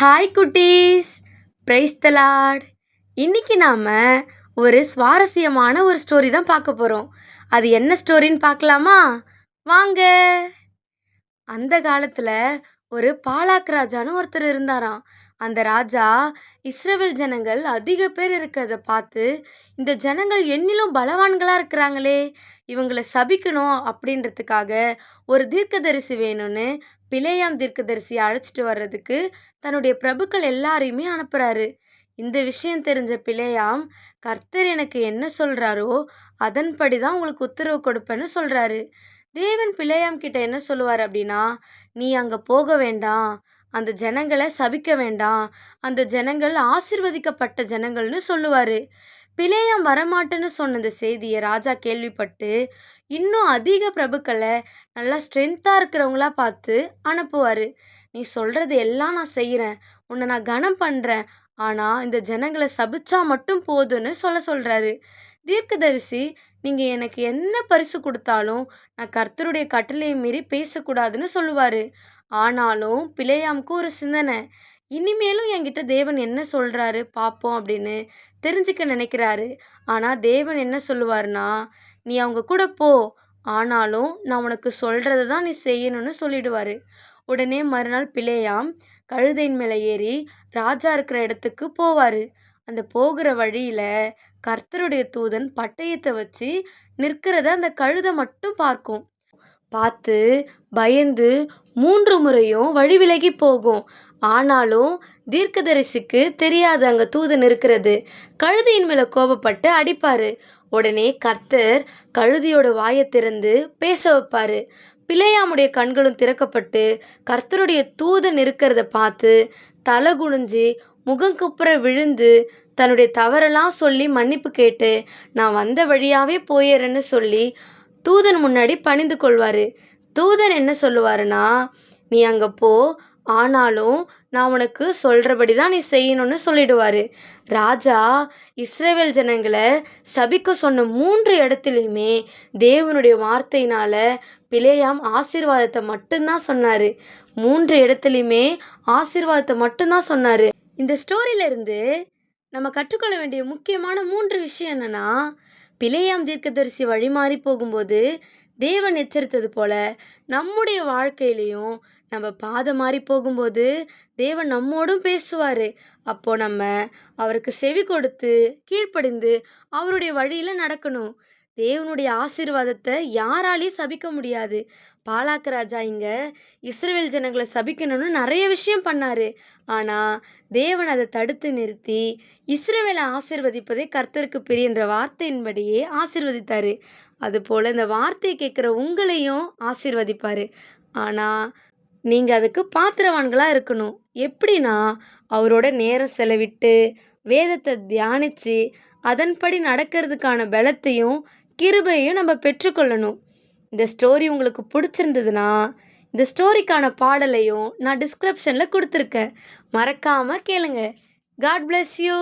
Hi குட்டீஸ், praise the Lord. இன்னைக்கு நாம் ஒரு சுவாரஸ்யமான ஒரு ஸ்டோரி தான் பார்க்க போகிறோம். அது என்ன ஸ்டோரின்னு பார்க்கலாமா? வாங்க. அந்த காலத்தில் ஒரு பாலாக் ராஜான்னு ஒருத்தர் இருந்தாராம். அந்த ராஜா இஸ்ரவேல் ஜனங்கள் அதிக பேர் இருக்கிறத பார்த்து, இந்த ஜனங்கள் என்னிலும் பலவான்களாக இருக்கிறாங்களே, இவங்களை சபிக்கணும் அப்படின்றதுக்காக ஒரு தீர்க்கதரிசி வேணும்னு பிலேயாம் தீர்க்கதரிசியை அழைச்சிட்டு வர்றதுக்கு தன்னுடைய பிரபுக்கள் எல்லாரையுமே அனுப்புகிறாரு. இந்த விஷயம் தெரிஞ்ச பிலேயாம், கர்த்தர் எனக்கு என்ன சொல்கிறாரோ அதன்படி தான் உங்களுக்கு உத்தரவு கொடுப்பேன்னு சொல்கிறாரு. தேவன் பிலேயாம் கிட்ட என்ன சொல்லுவார் அப்படின்னா, நீ அங்கே போக வேண்டாம், அந்த ஜனங்களை சபிக்க வேண்டாம், அந்த ஜனங்கள் ஆசிர்வதிக்கப்பட்ட ஜனங்கள்னு சொல்லுவார். பிலேயாம் வரமாட்டேன்னு சொன்ன இந்த செய்தியை ராஜா கேள்விப்பட்டு இன்னும் அதிக பிரபுக்களை நல்லா ஸ்ட்ரென்த்தாக இருக்கிறவங்களா பார்த்து அனுப்புவார். நீ சொல்கிறது எல்லாம் நான் செய்கிறேன், உன்னை நான் கனம் பண்ணுறேன், ஆனால் இந்த ஜனங்களை சபிச்சா மட்டும் போதுன்னு சொல்கிறாரு. தீர்க்கதரிசி, நீங்கள் எனக்கு என்ன பரிசு கொடுத்தாலும் நான் கர்த்தருடைய கட்டளையை மீறி பேசக்கூடாதுன்னு சொல்லுவார். ஆனாலும் பிலேயாமுக்கு ஒரு சிந்தனை, இனிமேலும் என்கிட்ட தேவன் என்ன சொல்கிறாரு பார்ப்போம் அப்படின்னு தெரிஞ்சுக்க நினைக்கிறாரு. ஆனால் தேவன் என்ன சொல்லுவார்னா, நீ அவங்க கூட போ, ஆனாலும் நான் உனக்கு சொல்கிறத தான் நீ செய்யணும்னு சொல்லிடுவார். உடனே மறுநாள் பிலேயாம் கழுதையின் மேலே ஏறி ராஜா இருக்கிற இடத்துக்கு போவார். அந்த போகிற வழியில் கர்த்தருடைய தூதன் பட்டயத்தை வச்சு நிற்கிறத அந்த கழுதை மட்டும் பார்க்கும். பார்த்து பயந்து 3 முறையும் வழி விலகி போகும். ஆனாலும் தீர்க்கதரிசிக்கு தெரியாது அங்கே தூதன் இருக்கிறது. கழுதையின் மேலே கோபப்பட்டு அடிப்பார். உடனே கர்த்தர் கழுதையோட வாயை திறந்து பேச வைப்பார். பிலேயாமுடைய கண்களும் திறக்கப்பட்டு கர்த்தருடைய தூதன் இருக்கிறத பார்த்து தலை குனிஞ்சு முகங்குப்புற விழுந்து தன்னுடைய தவறெல்லாம் சொல்லி மன்னிப்பு கேட்டு, நான் வந்த வழியாகவே போயிடுறேன்னு சொல்லி தூதன் முன்னாடி பணிந்து கொள்வார். தூதன் என்ன சொல்லுவாருன்னா, நீ அங்கே போ, ஆனாலும் நான் உனக்கு சொல்கிறபடி தான் நீ செய்யணும்னு சொல்லிடுவார். ராஜா இஸ்ரவேல் ஜனங்களை சபிக்க சொன்ன 3 இடத்துலையுமே தேவனுடைய வார்த்தையினால் பிலேயாம் ஆசீர்வாதத்தை மட்டும்தான் சொன்னார். 3 இடத்துலையுமே ஆசீர்வாதத்தை மட்டும்தான் சொன்னார். இந்த ஸ்டோரியிலேருந்து நம்ம கற்றுக்கொள்ள வேண்டிய முக்கியமான 3 விஷயம் என்னென்னா, பிலேயாம் தீர்க்கதரிசி வழிமாறி போகும்போது தேவன் எச்சரித்தது போல நம்முடைய வாழ்க்கையிலையும் நம்ம பாதை மாறி போகும்போது தேவன் நம்மோடும் பேசுவார். அப்போ நம்ம அவருக்கு செவி கொடுத்து கீழ்ப்படிந்து அவருடைய வழியில் நடக்கணும். தேவனுடைய ஆசீர்வாதத்தை யாராலையும் சபிக்க முடியாது. பாலாக் ராஜா இங்கே இஸ்ரவேல் ஜனங்களை சபிக்கணும்னு நிறைய விஷயம் பண்ணார். ஆனால் தேவன் அதை தடுத்து நிறுத்தி இஸ்ரவேலை ஆசீர்வதிப்பதே கர்த்தருக்கு பிரியன்ற வார்த்தையின்படியே ஆசீர்வதித்தார். அதுபோல் இந்த வார்த்தையை கேட்குற உங்களையும் ஆசீர்வதிப்பார். ஆனால் நீங்கள் அதுக்கு பாத்திரவான்களாக இருக்கணும். எப்படின்னா, அவரோட நேரம் செலவிட்டு வேதத்தை தியானித்து அதன்படி நடக்கிறதுக்கான பலத்தையும் கிருபையும் நம்ம பெற்றுக்கொள்ளணும். இந்த ஸ்டோரி உங்களுக்கு பிடிச்சிருந்ததுன்னா இந்த ஸ்டோரிக்கான பாடலையும் நான் டிஸ்கிரிப்ஷனில் கொடுத்துருக்கேன், மறக்காமல் கேளுங்க. God bless you.